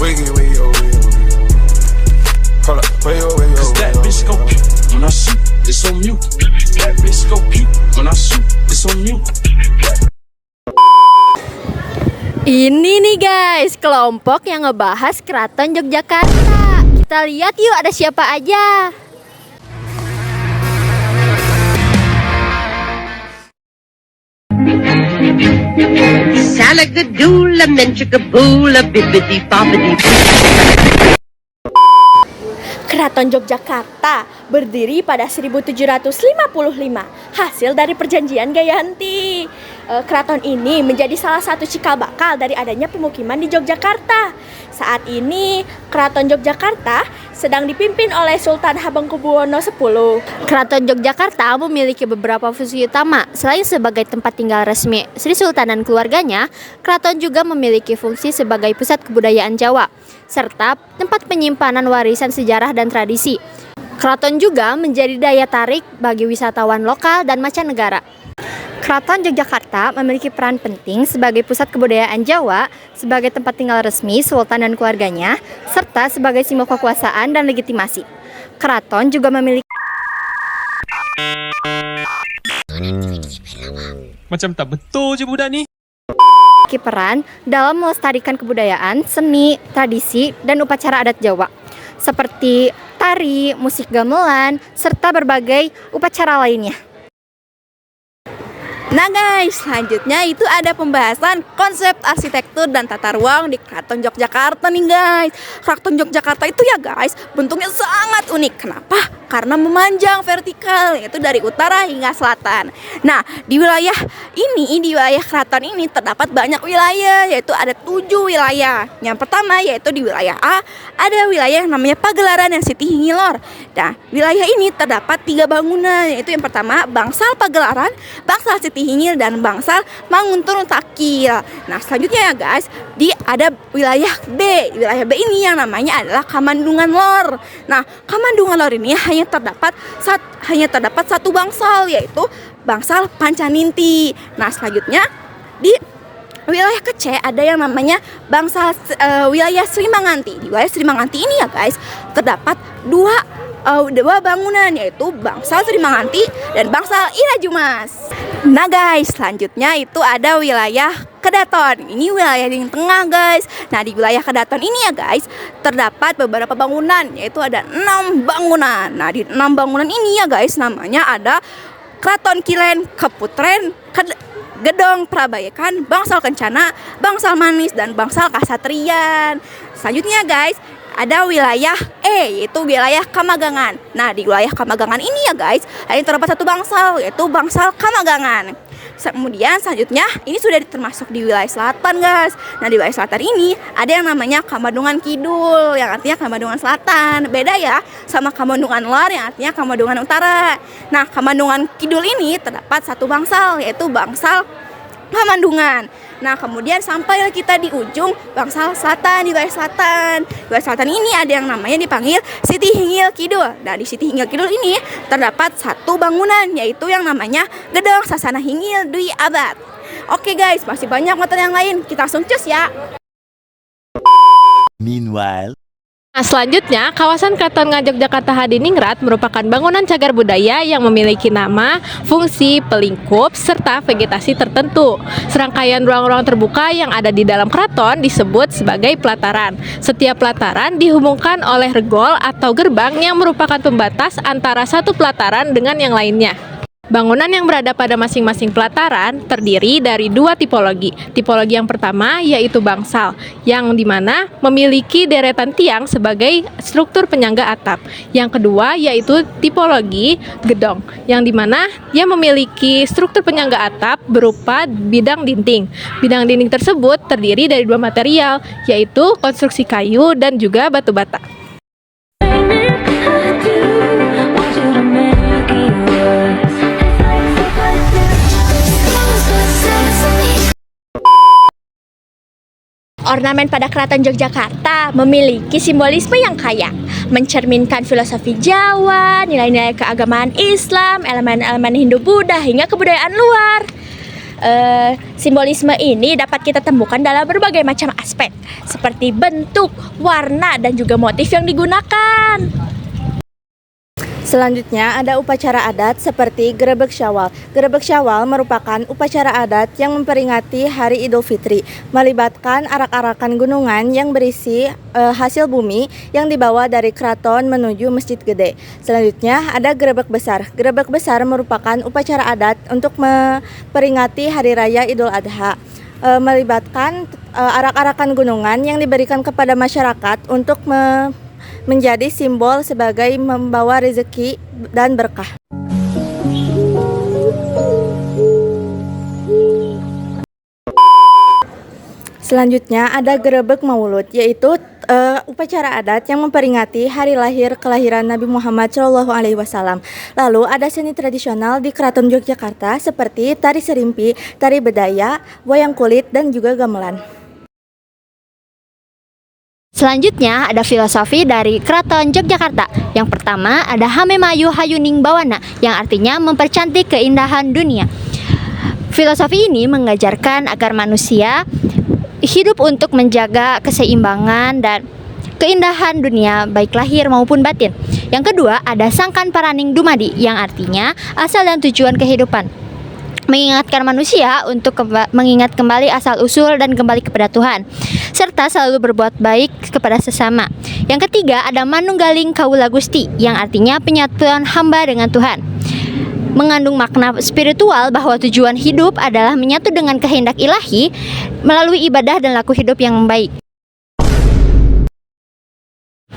Wiggy, wiggy, oh, wiggy, oh, wiggy, oh. Hold up, wiggy, oh, wiggy, oh, Cause that wiggy, bitch go oh, wiggy. pew when I shoot, it's on mute. That bitch go pew when I shoot, it's on mute. Ini nih guys, kelompok yang ngebahas Keraton Yogyakarta. Kita lihat yuk ada siapa aja. Salagadoola, menchikaboola, bibbidi bobbidi. Keraton Yogyakarta berdiri pada 1755, hasil dari perjanjian Gayanti. Keraton ini menjadi salah satu cikal bakal dari adanya pemukiman di Yogyakarta. Saat ini Keraton Yogyakarta sedang dipimpin oleh Sultan Hamengkubuwono X. Keraton Yogyakarta memiliki beberapa fungsi utama. Selain sebagai tempat tinggal resmi Sri Sultan dan keluarganya, keraton juga memiliki fungsi sebagai pusat kebudayaan Jawa, serta tempat penyimpanan warisan sejarah dan tradisi. Keraton juga menjadi daya tarik bagi wisatawan lokal dan mancanegara. Keraton Yogyakarta memiliki peran penting sebagai pusat kebudayaan Jawa, sebagai tempat tinggal resmi Sultan dan keluarganya, serta sebagai simbol kekuasaan dan legitimasi. Keraton juga memiliki Macam tak betul je budak ni. peran dalam melestarikan kebudayaan, seni, tradisi, dan upacara adat Jawa, seperti tari, musik gamelan, serta berbagai upacara lainnya. Nah guys, selanjutnya itu ada pembahasan konsep arsitektur dan tata ruang di Keraton Yogyakarta nih guys. Keraton Yogyakarta itu ya guys, bentuknya sangat unik. Kenapa? Karena memanjang vertikal, yaitu dari utara hingga selatan. Nah, di wilayah keraton ini terdapat banyak wilayah, yaitu ada 7 wilayah. Yang pertama yaitu di wilayah A, ada wilayah yang namanya Pagelaran dan Siti Hingilor. Nah, wilayah ini terdapat 3 bangunan, yaitu yang pertama Bangsal Pagelaran, Bangsal Siti Hingil, dan Bangsal Mangunturun Takil. Nah, selanjutnya ya guys, ada wilayah B. Wilayah B ini yang namanya adalah Kamandungan Lor. Nah, Kamandungan Lor ini hanya terdapat satu bangsal, yaitu Bangsal Pancaninti. Nah, selanjutnya di wilayah ke-C ada yang namanya bangsal wilayah Sri Manganti. Di wilayah Sri Manganti ini ya guys, terdapat dua bangunan, yaitu Bangsal Sri Manganti dan Bangsal Irajumas. Nah guys, selanjutnya itu ada wilayah Kedaton. Ini wilayah yang tengah guys. Nah, di wilayah Kedaton ini ya guys, terdapat beberapa bangunan, yaitu ada 6 bangunan. Nah, di 6 bangunan ini ya guys, namanya ada Keraton Kilen, Keputren, Gedong Prabayakan, Bangsal Kencana, Bangsal Manis, dan Bangsal Kasatriyan. Selanjutnya guys, ada wilayah E, yaitu wilayah Kamagangan. Nah, di wilayah Kamagangan ini ya guys, hanya terdapat satu bangsal, yaitu Bangsal Kamagangan. Kemudian selanjutnya ini sudah termasuk di wilayah selatan guys. Nah, di wilayah selatan ini ada yang namanya Kamandungan Kidul, yang artinya Kamandungan Selatan. Beda ya sama Kamandungan Lor yang artinya Kamandungan Utara. Nah, Kamandungan Kidul ini terdapat satu bangsal, yaitu Bangsal Kamandungan. Nah, kemudian sampai kita di ujung Bangsal Selatan, di wilayah selatan. Di wilayah selatan ini ada yang namanya dipanggil Siti Hingil Kidul. Nah, di Siti Hingil Kidul ini terdapat satu bangunan, yaitu yang namanya Gedong Sasana Hingil Dwi Abad. Oke guys, masih banyak materi yang lain. Kita langsung cus ya. Meanwhile, Nah, selanjutnya, kawasan Keraton Yogyakarta Hadiningrat merupakan bangunan cagar budaya yang memiliki nama, fungsi, pelingkup, serta vegetasi tertentu. Serangkaian ruang-ruang terbuka yang ada di dalam keraton disebut sebagai pelataran. Setiap pelataran dihubungkan oleh regol atau gerbang yang merupakan pembatas antara satu pelataran dengan yang lainnya. Bangunan yang berada pada masing-masing pelataran terdiri dari 2 tipologi. Tipologi yang pertama yaitu bangsal, yang dimana memiliki deretan tiang sebagai struktur penyangga atap. Yang kedua yaitu tipologi gedong, yang dimana dia memiliki struktur penyangga atap berupa bidang dinding. Bidang dinding tersebut terdiri dari 2 material, yaitu konstruksi kayu dan juga batu bata. Ornamen pada Keraton Yogyakarta memiliki simbolisme yang kaya, mencerminkan filosofi Jawa, nilai-nilai keagamaan Islam, elemen-elemen Hindu-Buddha, hingga kebudayaan luar. Simbolisme ini dapat kita temukan dalam berbagai macam aspek, seperti bentuk, warna, dan juga motif yang digunakan. Selanjutnya ada upacara adat seperti Grebek Syawal. Grebek Syawal merupakan upacara adat yang memperingati Hari Idul Fitri, melibatkan arak-arakan gunungan yang berisi hasil bumi yang dibawa dari keraton menuju Masjid Gede. Selanjutnya ada Grebek Besar. Grebek Besar merupakan upacara adat untuk memperingati Hari Raya Idul Adha, melibatkan arak-arakan gunungan yang diberikan kepada masyarakat untuk menjadi simbol sebagai membawa rezeki dan berkah. Selanjutnya ada Grebek Maulud, yaitu upacara adat yang memperingati hari lahir kelahiran Nabi Muhammad SAW. Lalu ada seni tradisional di Keraton Yogyakarta seperti tari serimpi, tari bedaya, wayang kulit, dan juga gamelan. Selanjutnya ada filosofi dari Keraton Yogyakarta. Yang pertama ada Hamemayu Hayuning Bawana, yang artinya mempercantik keindahan dunia. Filosofi ini mengajarkan agar manusia hidup untuk menjaga keseimbangan dan keindahan dunia baik lahir maupun batin. Yang kedua ada Sangkan Paraning Dumadi, yang artinya asal dan tujuan kehidupan, mengingatkan manusia untuk mengingat kembali asal-usul dan kembali kepada Tuhan, serta selalu berbuat baik kepada sesama. Yang ketiga ada Manunggaling Kawula Gusti, yang artinya penyatuan hamba dengan Tuhan, mengandung makna spiritual bahwa tujuan hidup adalah menyatu dengan kehendak ilahi melalui ibadah dan laku hidup yang baik.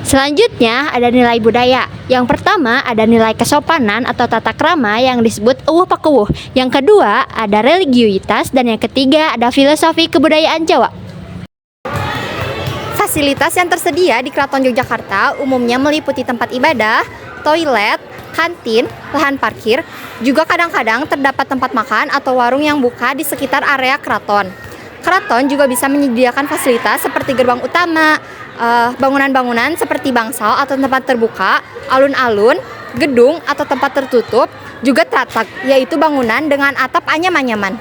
Selanjutnya ada nilai budaya. Yang pertama ada nilai kesopanan atau tata krama yang disebut eueuh pakeueuh. Yang kedua ada religiuitas, dan yang ketiga ada filosofi kebudayaan Jawa. Fasilitas yang tersedia di Keraton Yogyakarta umumnya meliputi tempat ibadah, toilet, kantin, lahan parkir, juga kadang-kadang terdapat tempat makan atau warung yang buka di sekitar area keraton. Keraton juga bisa menyediakan fasilitas seperti gerbang utama, bangunan-bangunan seperti bangsal atau tempat terbuka, alun-alun, gedung atau tempat tertutup, juga tratag, yaitu bangunan dengan atap anyam-anyaman.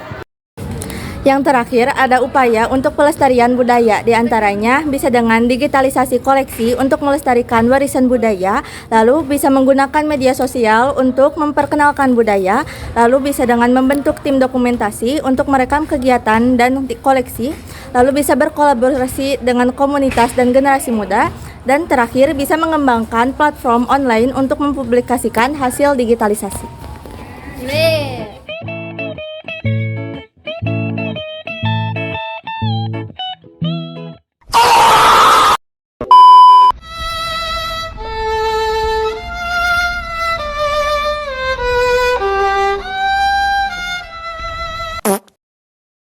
Yang terakhir ada upaya untuk pelestarian budaya, diantaranya bisa dengan digitalisasi koleksi untuk melestarikan warisan budaya, lalu bisa menggunakan media sosial untuk memperkenalkan budaya, lalu bisa dengan membentuk tim dokumentasi untuk merekam kegiatan dan koleksi, lalu bisa berkolaborasi dengan komunitas dan generasi muda, dan terakhir bisa mengembangkan platform online untuk mempublikasikan hasil digitalisasi.